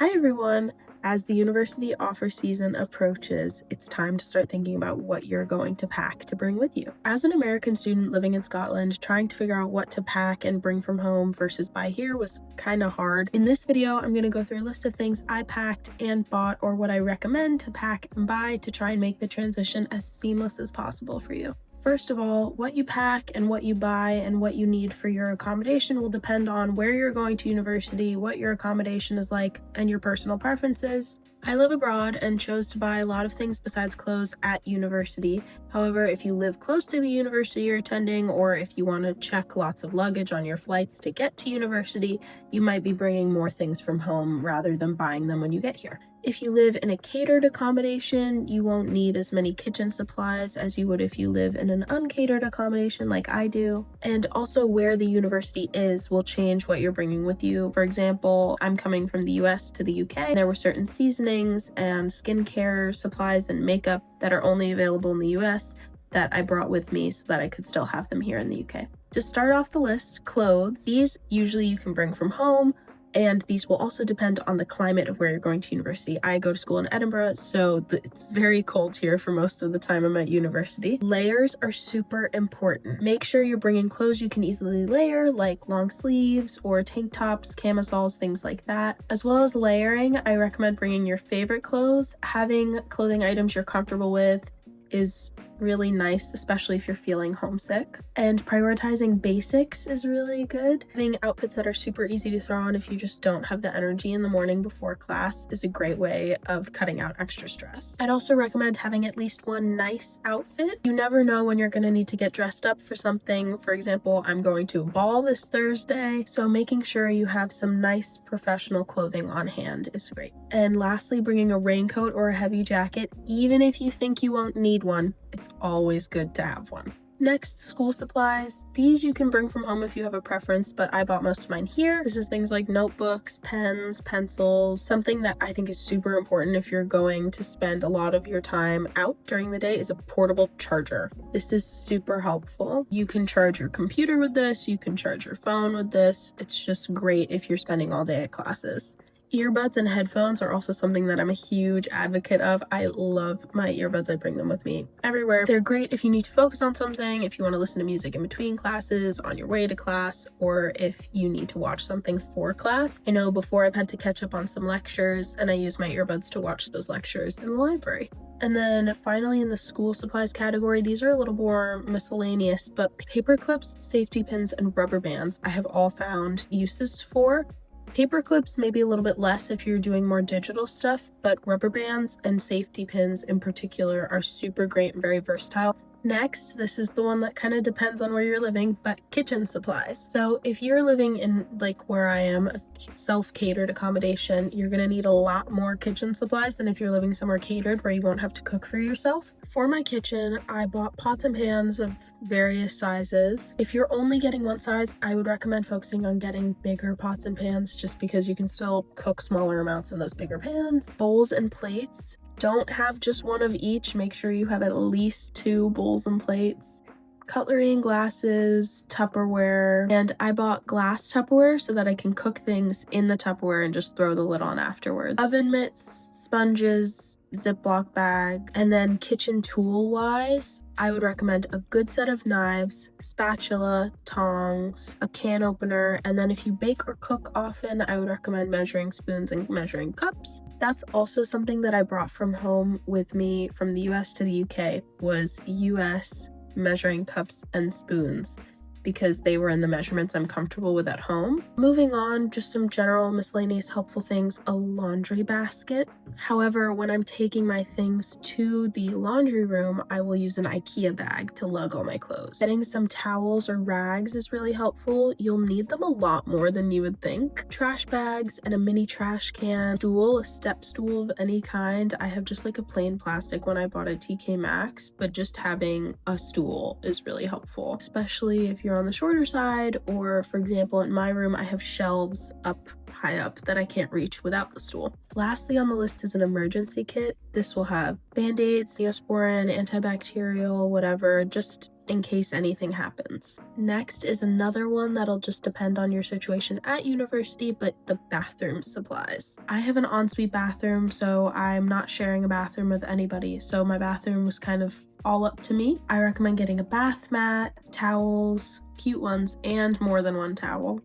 Hi everyone! As the university offer season approaches, it's time to start thinking about what you're going to pack to bring with you. As an American student living in Scotland, trying to figure out what to pack and bring from home versus buy here was kind of hard. In this video, I'm going to go through a list of things I packed and bought, or what I recommend to pack and buy to try and make the transition as seamless as possible for you. First of all, what you pack and what you buy and what you need for your accommodation will depend on where you're going to university, what your accommodation is like, and your personal preferences. I live abroad and chose to buy a lot of things besides clothes at university. However, if you live close to the university you're attending, or if you want to check lots of luggage on your flights to get to university, you might be bringing more things from home rather than buying them when you get here. If you live in a catered accommodation, you won't need as many kitchen supplies as you would if you live in an uncatered accommodation like I do. And also where the university is will change what you're bringing with you. For example, I'm coming from the US to the UK. There were certain seasonings and skincare supplies and makeup that are only available in the US that I brought with me so that I could still have them here in the UK. To start off the list, clothes. These usually you can bring from home, and these will also depend on the climate of where you're going to university. I go to school in Edinburgh, so it's very cold here for most of the time I'm at university. Layers are super important. Make sure you're bringing clothes you can easily layer, like long sleeves or tank tops, camisoles, things like that. As well as layering, I recommend bringing your favorite clothes. Having clothing items you're comfortable with is really nice, especially if you're feeling homesick. And prioritizing basics is really good. Having outfits that are super easy to throw on if you just don't have the energy in the morning before class is a great way of cutting out extra stress. I'd also recommend having at least one nice outfit. You never know when you're going to need to get dressed up for something. For example, I'm going to a ball this Thursday, so making sure you have some nice professional clothing on hand is great. And lastly, bringing a raincoat or a heavy jacket, even if you think you won't need one, it's always good to have one. Next, school supplies. These you can bring from home if you have a preference, but I bought most of mine here. This is things like notebooks, pens, pencils. Something that I think is super important if you're going to spend a lot of your time out during the day is a portable charger. This is super helpful. You can charge your computer with this, you can charge your phone with this. It's just great if you're spending all day at classes. Earbuds and headphones are also something that I'm a huge advocate of. I love my earbuds. I bring them with me everywhere. They're great if you need to focus on something, if you want to listen to music in between classes, on your way to class, or if you need to watch something for class. I know before I've had to catch up on some lectures, and I use my earbuds to watch those lectures in the library. And then finally, in the school supplies category, these are a little more miscellaneous, but paper clips, safety pins, and rubber bands I have all found uses for. Paper clips maybe a little bit less if you're doing more digital stuff, but rubber bands and safety pins in particular are super great and very versatile. Next, this is the one that kind of depends on where you're living, but kitchen supplies. So if you're living in, like where I am, a self-catered accommodation, you're gonna need a lot more kitchen supplies than if you're living somewhere catered where you won't have to cook for yourself. For my kitchen, I bought pots and pans of various sizes. If you're only getting one size, I would recommend focusing on getting bigger pots and pans just because you can still cook smaller amounts in those bigger pans. Bowls and plates. Don't have just one of each. Make sure you have at least 2 bowls and plates. Cutlery and glasses, Tupperware, and I bought glass Tupperware so that I can cook things in the Tupperware and just throw the lid on afterwards. Oven mitts, sponges, Ziploc bag, and then kitchen tool wise, I would recommend a good set of knives, spatula, tongs, a can opener, and then if you bake or cook often, I would recommend measuring spoons and measuring cups. That's also something that I brought from home with me from the US to the UK was US measuring cups and spoons, because they were in the measurements I'm comfortable with at home. Moving on, just some general miscellaneous helpful things, a laundry basket. However, when I'm taking my things to the laundry room, I will use an IKEA bag to lug all my clothes. Getting some towels or rags is really helpful. You'll need them a lot more than you would think. Trash bags and a mini trash can, a step stool of any kind. I have just like a plain plastic one I bought at TK Maxx, but just having a stool is really helpful, especially if you're on the shorter side, or for example in my room I have shelves up high up that I can't reach without the stool. Lastly on the list is an emergency kit. This will have band-aids, Neosporin, antibacterial, whatever, just in case anything happens. Next is another one that'll just depend on your situation at university, but the bathroom supplies. I have an ensuite bathroom, so I'm not sharing a bathroom with anybody, so my bathroom was kind of all up to me. I recommend getting a bath mat, towels, cute ones, and more than one towel.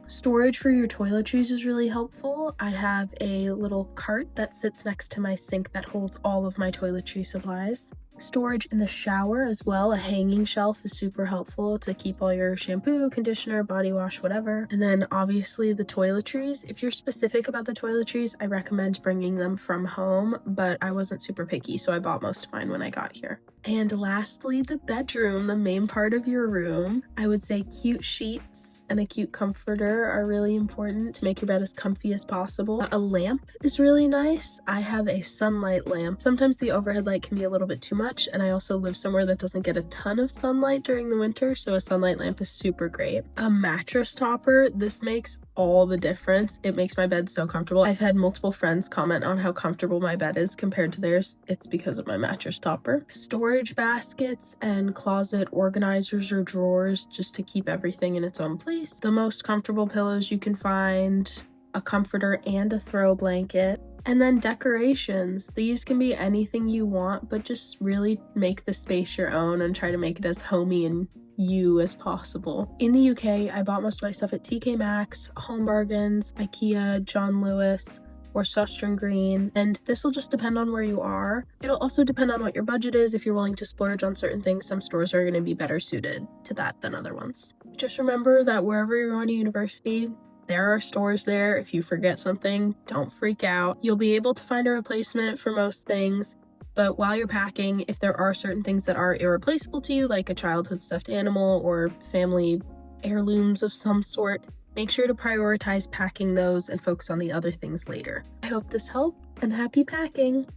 Storage for your toiletries is really helpful. I have a little cart that sits next to my sink that holds all of my toiletry supplies. Storage in the shower as well. A hanging shelf is super helpful to keep all your shampoo, conditioner, body wash, whatever. And then obviously the toiletries. If you're specific about the toiletries, I recommend bringing them from home, but I wasn't super picky, so I bought most of mine when I got here. And lastly, the bedroom, the main part of your room. I would say cute sheets and a cute comforter are really important to make your bed as comfy as possible. A lamp is really nice. I have a sunlight lamp. Sometimes the overhead light can be a little bit too much, and I also live somewhere that doesn't get a ton of sunlight during the winter, so a sunlight lamp is super great. A mattress topper, this makes all the difference. It makes my bed so comfortable. I've had multiple friends comment on how comfortable my bed is compared to theirs. It's because of my mattress topper. Storage baskets and closet organizers or drawers just to keep everything in its own place. The most comfortable pillows you can find, a comforter and a throw blanket. And then decorations. These can be anything you want, but just really make the space your own and try to make it as homey and you as possible. In the UK, I bought most of my stuff at TK Maxx, Home Bargains, IKEA, John Lewis, or Sutton Green, and this will just depend on where you are. It'll also depend on what your budget is. If you're willing to splurge on certain things, some stores are going to be better suited to that than other ones. Just remember that wherever you're going to university, there are stores there. If you forget something, don't freak out. You'll be able to find a replacement for most things. But while you're packing, if there are certain things that are irreplaceable to you, like a childhood stuffed animal or family heirlooms of some sort, make sure to prioritize packing those and focus on the other things later. I hope this helped, and happy packing!